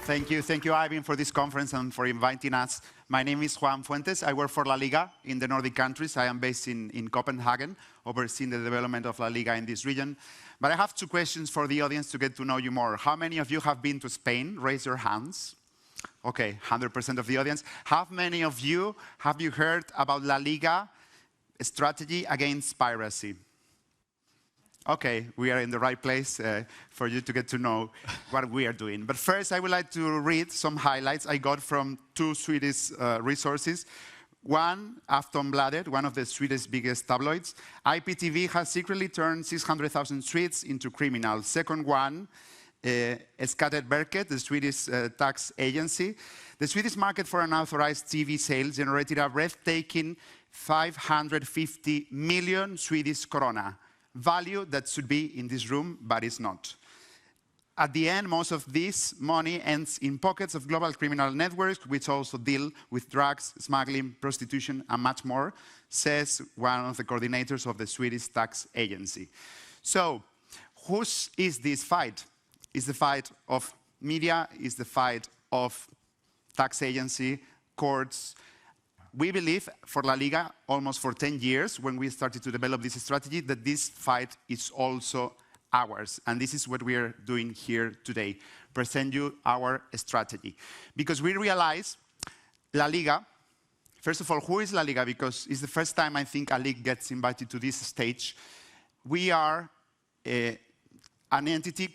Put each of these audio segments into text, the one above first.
Thank you, Ivan, for this conference and for inviting us. My name is Juan Fuentes. I work for La Liga in the Nordic countries. I am based in Copenhagen, overseeing the development of La Liga in this region. But I have two questions for the audience to get to know you more. How many of you have been to Spain? Raise your hands. Okay, 100% of the audience. How many of you have you heard about La Liga strategy against piracy? Okay, we are in the right place for you to get to know what we are doing. But first, I would like to read some highlights I got from two Swedish resources. One, Aftonbladet, one of the Swedish biggest tabloids. IPTV has secretly turned 600,000 Swedes into criminals. Second one, Skatteverket, the Swedish tax agency. The Swedish market for unauthorized TV sales generated a breathtaking 550 million Swedish krona. Value that should be in this room, but is not. At the end, most of this money ends in pockets of global criminal networks, which also deal with drugs, smuggling, prostitution, and much more, says one of the coordinators of the Swedish tax agency. So, whose is this fight? Is the fight of media? Is the fight of tax agency, courts? We believe, for La Liga, almost for 10 years, when we started to develop this strategy, that this fight is also ours. And this is what we are doing here today, present you our strategy. Because we realize La Liga, first of all, who is La Liga? Because it's the first time I think a league gets invited to this stage. We are an entity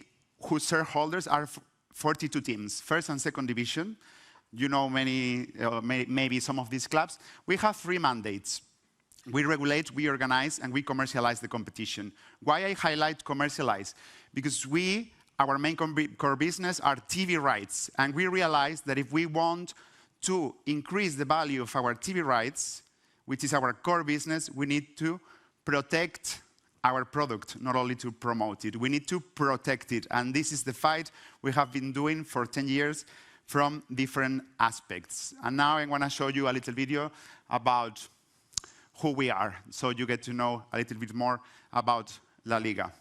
whose shareholders are 42 teams, first and second division. You know maybe some of these clubs. We have 3 mandates. We regulate, we organize, and we commercialize the competition. Why I highlight commercialize? Because our main core business are TV rights. And we realize that if we want to increase the value of our TV rights, which is our core business, we need to protect our product, not only to promote it. We need to protect it. And this is the fight we have been doing for 10 years from different aspects. And now I want to show you a little video about who we are, so you get to know a little bit more about La Liga.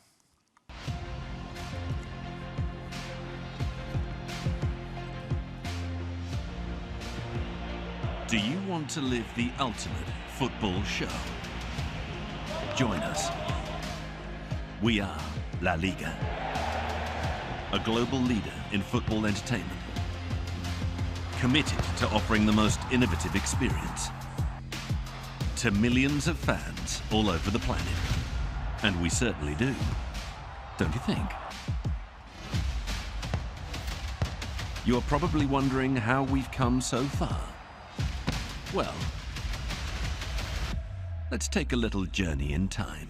Do you want to live the ultimate football show? Join us. We are La Liga, a global leader in football entertainment, committed to offering the most innovative experience to millions of fans all over the planet. And we certainly do, don't you think? You're probably wondering how we've come so far. Well, let's take a little journey in time.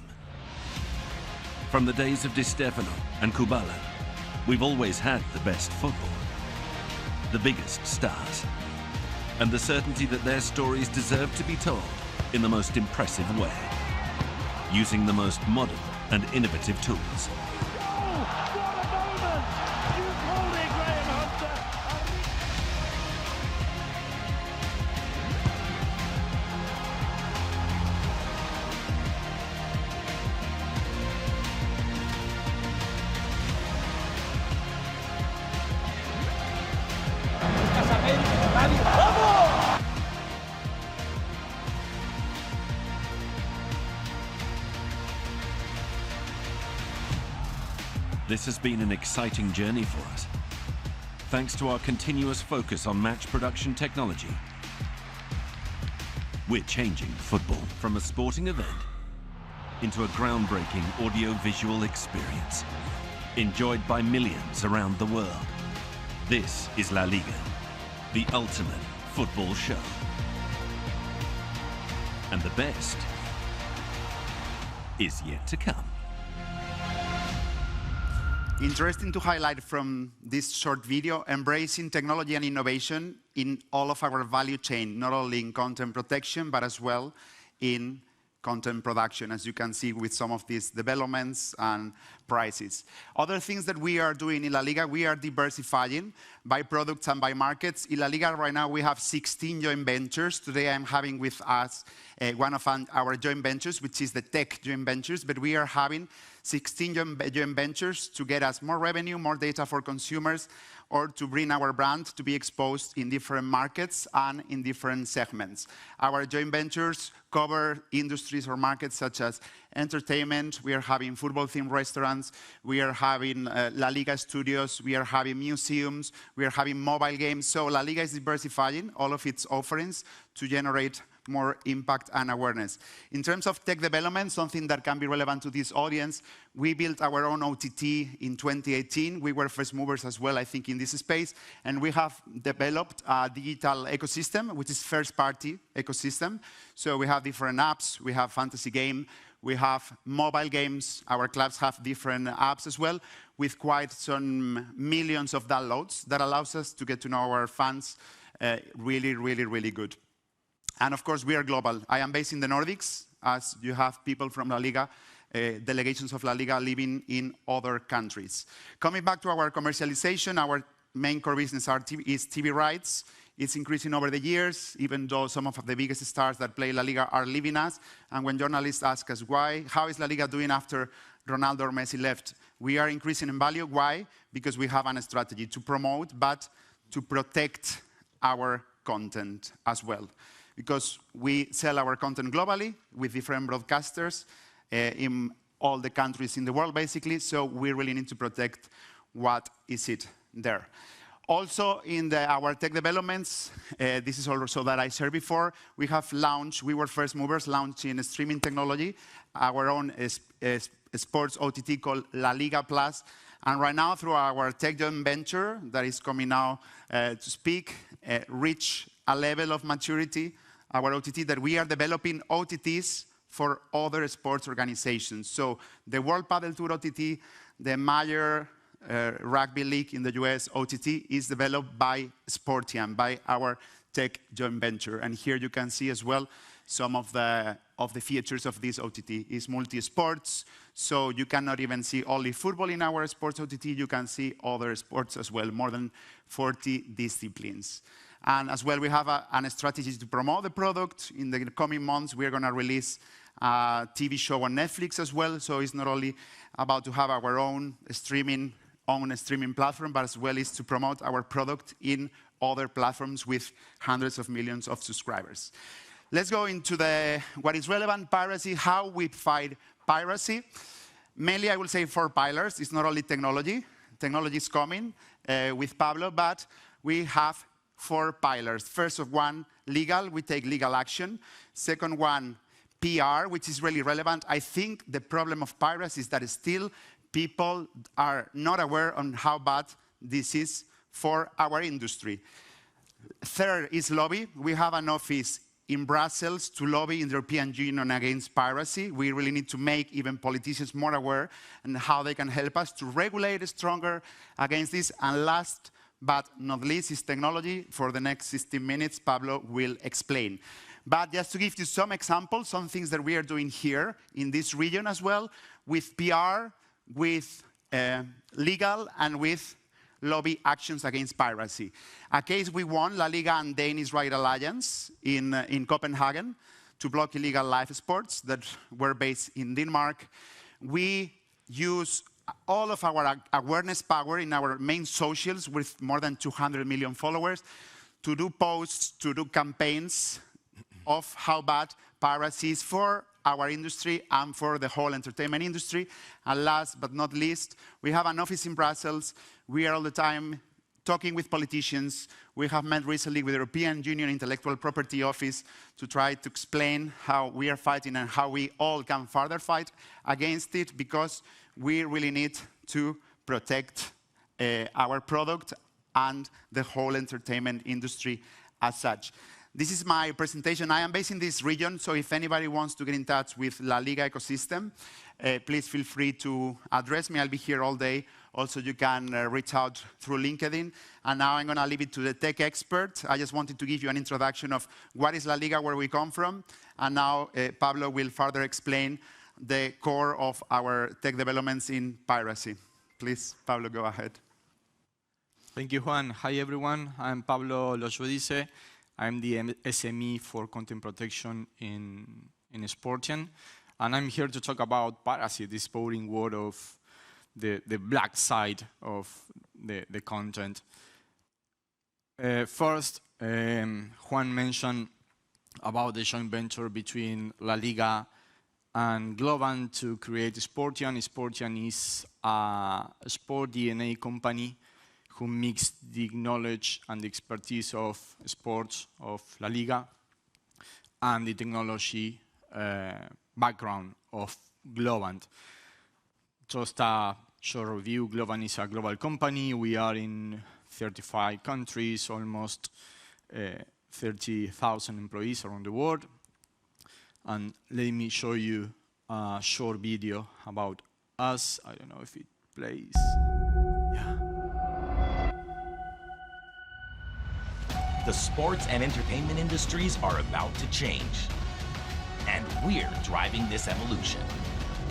From the days of Di Stefano and Kubala, we've always had the best football, the biggest stars, and the certainty that their stories deserve to be told in the most impressive way, using the most modern and innovative tools. This has been an exciting journey for us. Thanks to our continuous focus on match production technology, we're changing football from a sporting event into a groundbreaking audio-visual experience, enjoyed by millions around the world. This is La Liga, the ultimate football show. And the best is yet to come. Interesting to highlight from this short video, embracing technology and innovation in all of our value chain, not only in content protection, but as well in content production, as you can see with some of these developments and prices. Other things that we are doing in La Liga, we are diversifying by products and by markets. In La Liga right now, we have 16 joint ventures. Today I'm having with us one of our joint ventures, which is the tech joint ventures, but we are having 16 joint ventures to get us more revenue, more data for consumers, or to bring our brand to be exposed in different markets and in different segments. Our joint ventures cover industries or markets such as entertainment. We are having football-themed restaurants. We are having La Liga studios. We are having museums. We are having mobile games. So La Liga is diversifying all of its offerings to generate more impact and awareness. In terms of tech development, something that can be relevant to this audience, we built our own OTT in 2018. We were first movers as well, I think, in this space. And we have developed a digital ecosystem, which is first-party ecosystem. So we have different apps. We have fantasy game. We have mobile games. Our clubs have different apps as well, with quite some millions of downloads that allows us to get to know our fans really, really, really good. And of course, we are global. I am based in the Nordics, as you have people from La Liga, delegations of La Liga living in other countries. Coming back to our commercialization, our main core business is TV rights. It's increasing over the years, even though some of the biggest stars that play La Liga are leaving us. And when journalists ask us why, how is La Liga doing after Ronaldo or Messi left? We are increasing in value. Why? Because we have a strategy to promote, but to protect our content as well. Because we sell our content globally with different broadcasters in all the countries in the world, basically. So we really need to protect what is it there. Also, in our tech developments, this is also that I shared before, we have launched, we were first movers launching streaming technology, our own sports OTT called La Liga Plus. And right now, through our tech joint venture that is coming now to speak, reach a level of maturity, our OTT, that we are developing OTTs for other sports organizations. So the World Padel Tour OTT, the Major Rugby League in the US OTT is developed by Sportian, by our tech joint venture. And here you can see as well some of the features of this OTT. It's multi-sports, so you cannot even see only football in our sports OTT. You can see other sports as well, more than 40 disciplines. And as well, we have a strategy to promote the product. In the coming months, we are going to release a TV show on Netflix as well. So it's not only about to have our own streaming platform, but as well is to promote our product in other platforms with hundreds of millions of subscribers. Let's go into what is relevant, piracy, how we fight piracy. Mainly, I will say 4 pillars. It's not only technology. Technology is coming with Pablo, but we have 4 pillars. First of one, legal. We take legal action. Second one, PR, which is really relevant. I think the problem of piracy is that still people are not aware on how bad this is for our industry. Third is lobby. We have an office in Brussels to lobby in the European Union against piracy. We really need to make even politicians more aware and how they can help us to regulate stronger against this. And last but not least is technology. For the next 16 minutes, Pablo will explain. But just to give you some examples, some things that we are doing here in this region as well, with PR, with legal, and with lobby actions against piracy. A case we won, La Liga and Danish Right Alliance in Copenhagen to block illegal live sports that were based in Denmark. We use all of our awareness power in our main socials with more than 200 million followers to do posts, to do campaigns of how bad piracy is for our industry and for the whole entertainment industry. And last but not least, we have an office in Brussels. We are all the time talking with politicians. We have met recently with the European Union Intellectual Property Office to try to explain how we are fighting and how we all can further fight against it, because we really need to protect our product and the whole entertainment industry as such. This is my presentation. I am based in this region, so if anybody wants to get in touch with La Liga ecosystem, please feel free to address me. I'll be here all day. Also, you can reach out through LinkedIn. And now I'm going to leave it to the tech expert. I just wanted to give you an introduction of what is La Liga, where we come from. And now Pablo will further explain the core of our tech developments in piracy. Please, Pablo, go ahead. Thank you, Juan. Hi, everyone. I'm Pablo Giudice. I'm the SME for content protection in Sportian. And I'm here to talk about piracy, this boring word of the black side of the content. First, Juan mentioned about the joint venture between LALIGA and Globan to create Sportian. Sportian is a sport DNA company who mixed the knowledge and the expertise of sports of LALIGA and the technology background of Globan. Just a short review, Globan is a global company. We are in 35 countries, almost 30,000 employees around the world. And let me show you a short video about us. I don't know if it plays. Yeah. The sports and entertainment industries are about to change. And we're driving this evolution.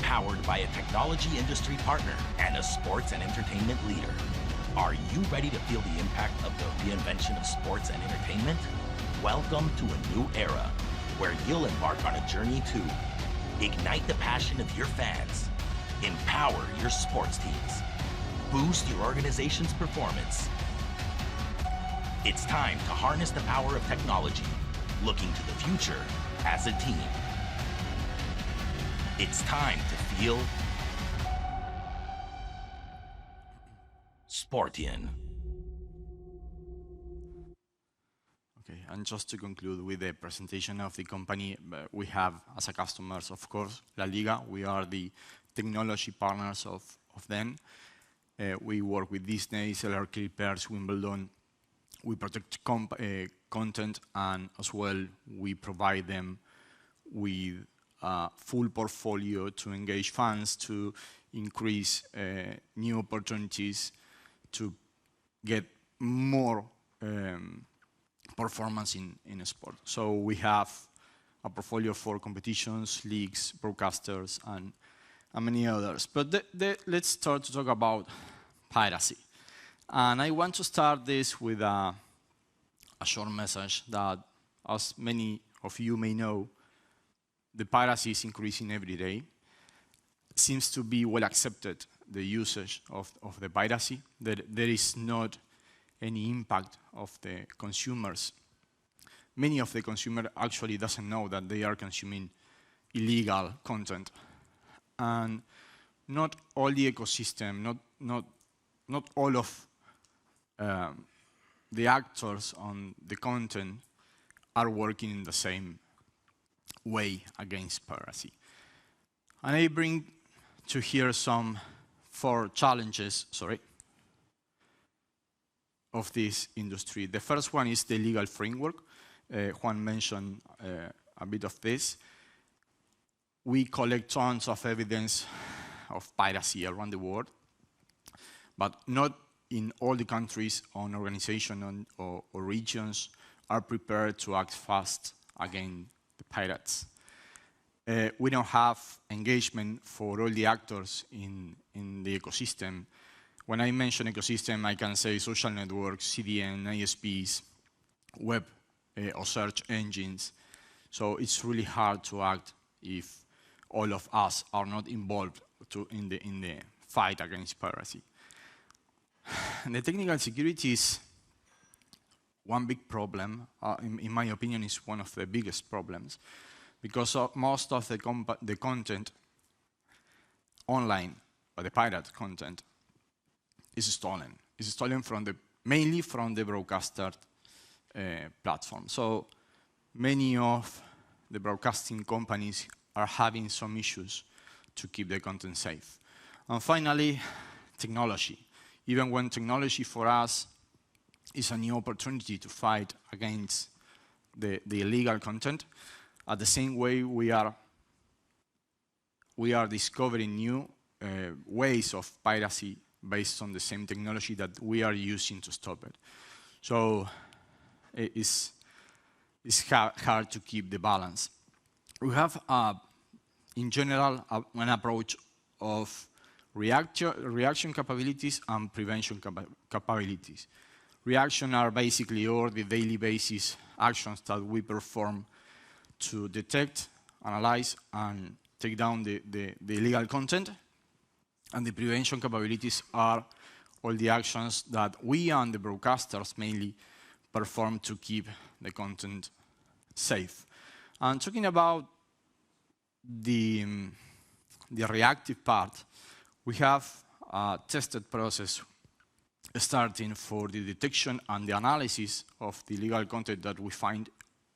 Powered by a technology industry partner and a sports and entertainment leader. Are you ready to feel the impact of the reinvention of sports and entertainment? Welcome to a new era, where you'll embark on a journey to ignite the passion of your fans, empower your sports teams, boost your organization's performance. It's time to harness the power of technology, looking to the future as a team. It's time to feel Sportian. Okay, and just to conclude with the presentation of the company, we have as a customers, of course, LALIGA. We are the technology partners of them. We work with Disney, LR Clippers, Wimbledon. We protect content, and as well, we provide them with a full portfolio to engage fans, to increase new opportunities, to get more performance in a sport. So we have a portfolio for competitions, leagues, broadcasters, and many others. But let's start to talk about piracy. And I want to start this with a short message that, as many of you may know, the piracy is increasing every day. It seems to be well accepted, the usage of the piracy, that there is not any impact of the consumers. Many of the consumers actually doesn't know that they are consuming illegal content. And not all the ecosystem, not all of the actors on the content are working in the same way against piracy. And I bring to here some 4 challenges, of this industry. The first one is the legal framework. Juan mentioned a bit of this. We collect tons of evidence of piracy around the world, but not in all the countries or organizations or regions are prepared to act fast against the pirates. We don't have engagement for all the actors in the ecosystem. When I mention ecosystem, I can say social networks, CDN, ISPs, web or search engines. So it's really hard to act if all of us are not involved in the fight against piracy. And the technical security is one big problem. In my opinion, is one of the biggest problems, because most of the content online, or the pirate content, is stolen. It's stolen mainly from the broadcaster platform. So many of the broadcasting companies are having some issues to keep the content safe. And finally, technology. Even when technology for us is a new opportunity to fight against the illegal content, at the same way we are discovering new ways of piracy based on the same technology that we are using to stop it. So it's hard to keep the balance. We have, in general, an approach of reaction capabilities and prevention capabilities. Reaction are basically all the daily basis actions that we perform to detect, analyze, and take down the illegal content. And the prevention capabilities are all the actions that we and the broadcasters mainly perform to keep the content safe. And talking about the reactive part, we have a tested process starting for the detection and the analysis of the illegal content that we find,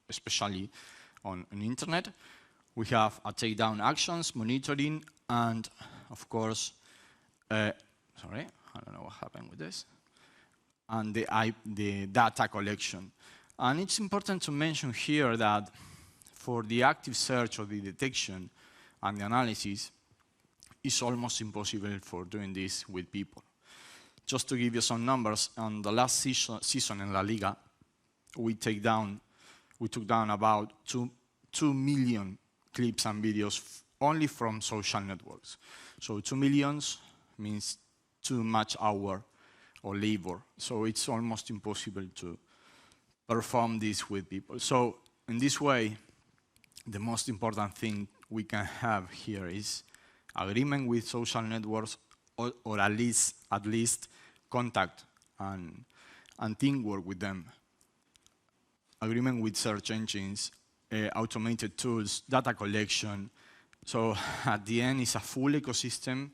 especially on the internet. We have a takedown actions, monitoring, and of course, sorry, I don't know what happened with this, and the data collection. And it's important to mention here that for the active search or the detection and the analysis, it's almost impossible for doing this with people. Just to give you some numbers, on the last season in La Liga, we took down about 2 million clips and videos only from social networks. So 2 million means too much hour or labor. So it's almost impossible to perform this with people. So in this way, the most important thing we can have here is agreement with social networks, or at least contact and teamwork with them. Agreement with search engines, automated tools, data collection. So at the end, it's a full ecosystem,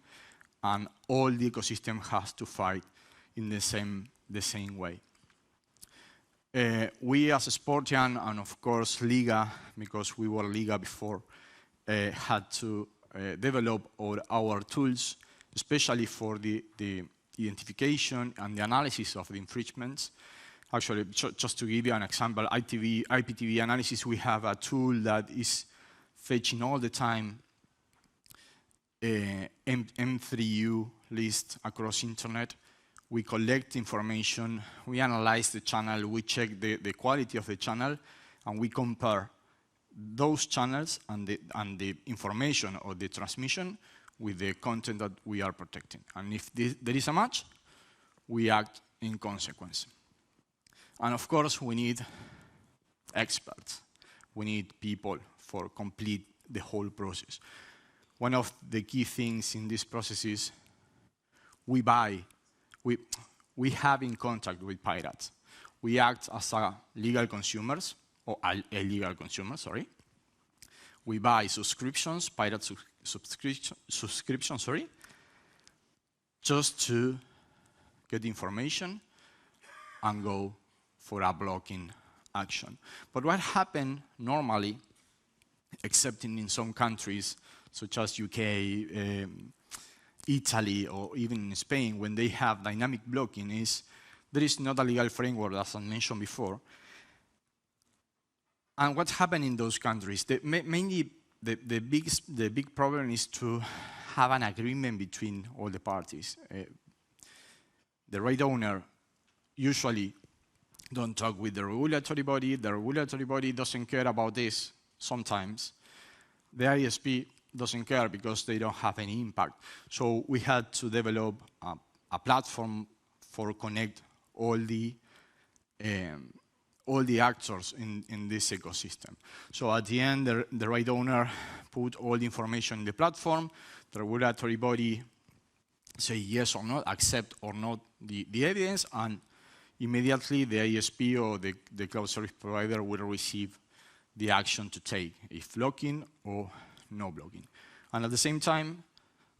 and all the ecosystem has to fight in the same way. We as Sportian, and of course Liga, because we were Liga before, had to develop our tools, especially for the identification and the analysis of the infringements. Actually, just to give you an example, IPTV analysis, we have a tool that is fetching all the time M3U list across internet. We collect information, we analyze the channel, we check the quality of the channel, and we compare those channels and the information or the transmission with the content that we are protecting. And if there is a match, we act in consequence. And of course, we need experts. We need people for complete the whole process. One of the key things in this process is we have in contact with pirates. We act as legal consumers, or illegal consumers, sorry. We buy subscriptions, pirate subscriptions, sorry, just to get information and go for a blocking action. But what happened normally, except in some countries, such as UK, Italy, or even in Spain, when they have dynamic blocking, is there is not a legal framework, as I mentioned before. And what happened in those countries? Mainly, the big problem is to have an agreement between all the parties. The right owner usually don't talk with the regulatory body. The regulatory body doesn't care about this sometimes. The ISP doesn't care because they don't have any impact. So we had to develop a platform for connect all the actors in this ecosystem. So at the end, the right owner put all the information in the platform. The regulatory body say yes or not, accept or not the evidence, and immediately the ISP or the cloud service provider will receive the action to take, if blocking or no blocking. And at the same time,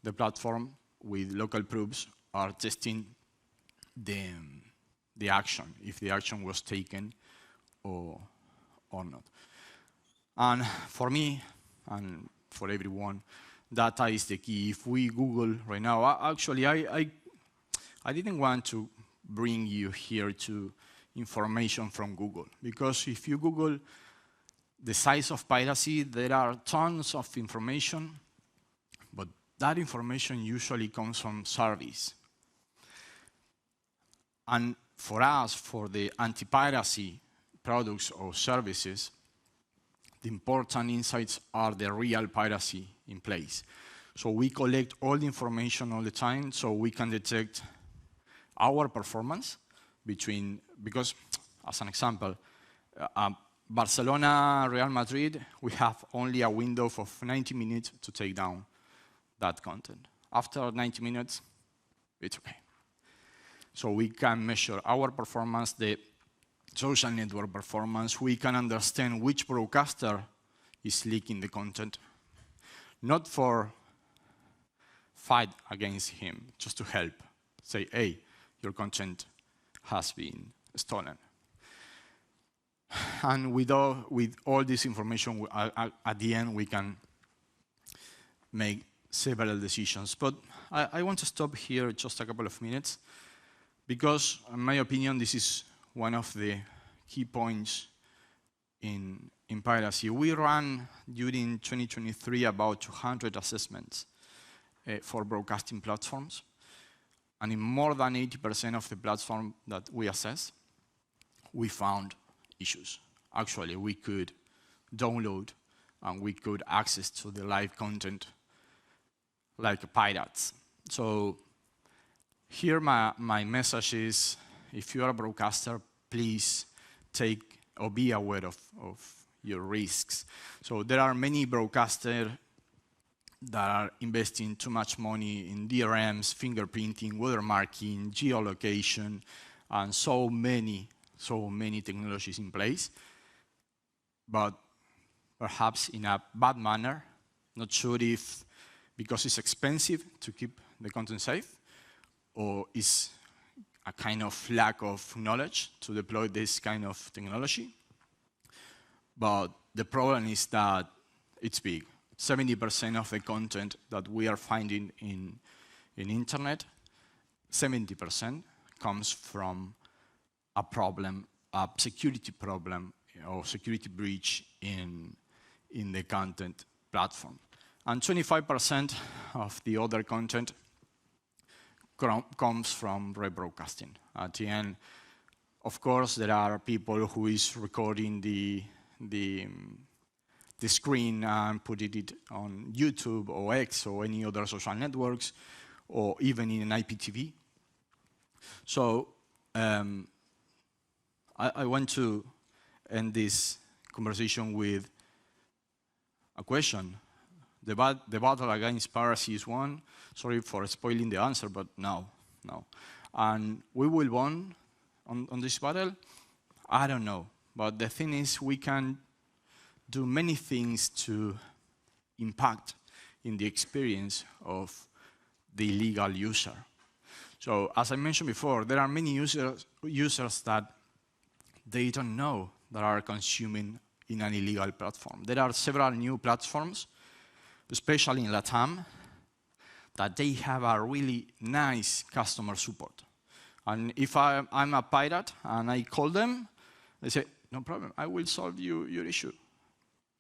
the platform with local proofs are testing the action, if the action was taken or not. And for me, and for everyone, data is the key. If we Google right now, actually, I didn't want to bring you here to information from Google, because if you Google the size of piracy, there are tons of information, but that information usually comes from surveys. And for us, for the anti-piracy products or services, the important insights are the real piracy in place. So we collect all the information all the time so we can detect our performance because as an example, Barcelona, Real Madrid, we have only a window of 90 minutes to take down that content. After 90 minutes, it's okay. So we can measure our performance, the social network performance. We can understand which broadcaster is leaking the content, not for fight against him, just to help. Say, hey, your content has been stolen. And with all this information, at the end, we can make several decisions. But I want to stop here just a couple of minutes, because, in my opinion, this is one of the key points in piracy. We ran, during 2023, about 200 assessments for broadcasting platforms. And in more than 80% of the platforms that we assessed, we found issues. Actually, we could download and we could access to the live content like pirates. So here my message is, if you are a broadcaster, please take or be aware of your risks. So there are many broadcasters that are investing too much money in DRMs, fingerprinting, watermarking, geolocation, and so many technologies in place, but perhaps in a bad manner. Not sure if because it's expensive to keep the content safe, or is a kind of lack of knowledge to deploy this kind of technology. But the problem is that it's big. 70% of the content that we are finding in internet, 70% comes from a problem, a security problem or security breach in the content platform. And 25% of the other content comes from rebroadcasting. At the end, of course, there are people who is recording the screen and putting it on YouTube or X or any other social networks, or even in an IPTV. So I want to end this conversation with a question. The battle against piracy is won. Sorry for spoiling the answer, but no. And we will win on this battle? I don't know. But the thing is, we can do many things to impact in the experience of the illegal user. So as I mentioned before, there are many users that they don't know that are consuming in an illegal platform. There are several new platforms, especially in LATAM, that they have a really nice customer support. And if I'm a pirate and I call them, they say, no problem, I will solve your issue.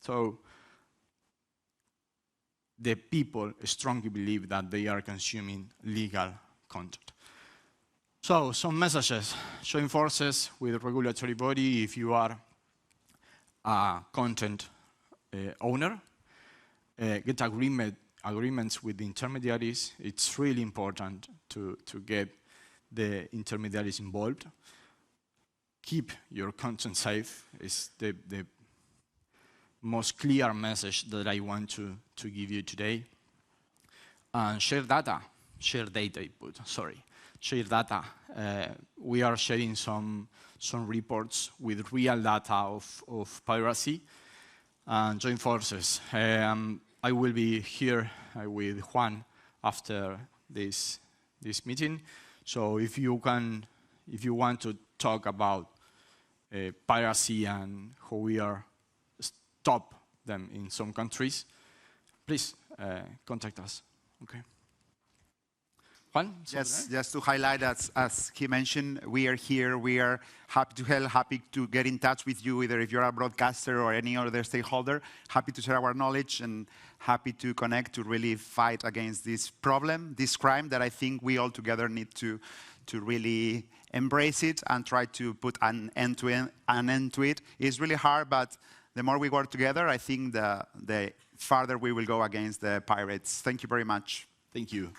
So the people strongly believe that they are consuming legal content. So some messages. Join forces with a regulatory body if you are a content owner. Get agreements with the intermediaries. It's really important to get the intermediaries involved. Keep your content safe is the most clear message that I want to give you today. And share data. Share data. Share data. We are sharing some reports with real data of piracy. And join forces. I will be here with Juan after this meeting. So if you want to talk about piracy and how we are stop them in some countries, please contact us. Okay. Juan? Yes, just to highlight that, as he mentioned, we are here. We are happy to help, happy to get in touch with you, either if you're a broadcaster or any other stakeholder. Happy to share our knowledge and happy to connect to really fight against this problem, this crime that I think we all together need to really embrace it and try to put an end to it. It's really hard, but the more we work together, I think the farther we will go against the pirates. Thank you very much. Thank you.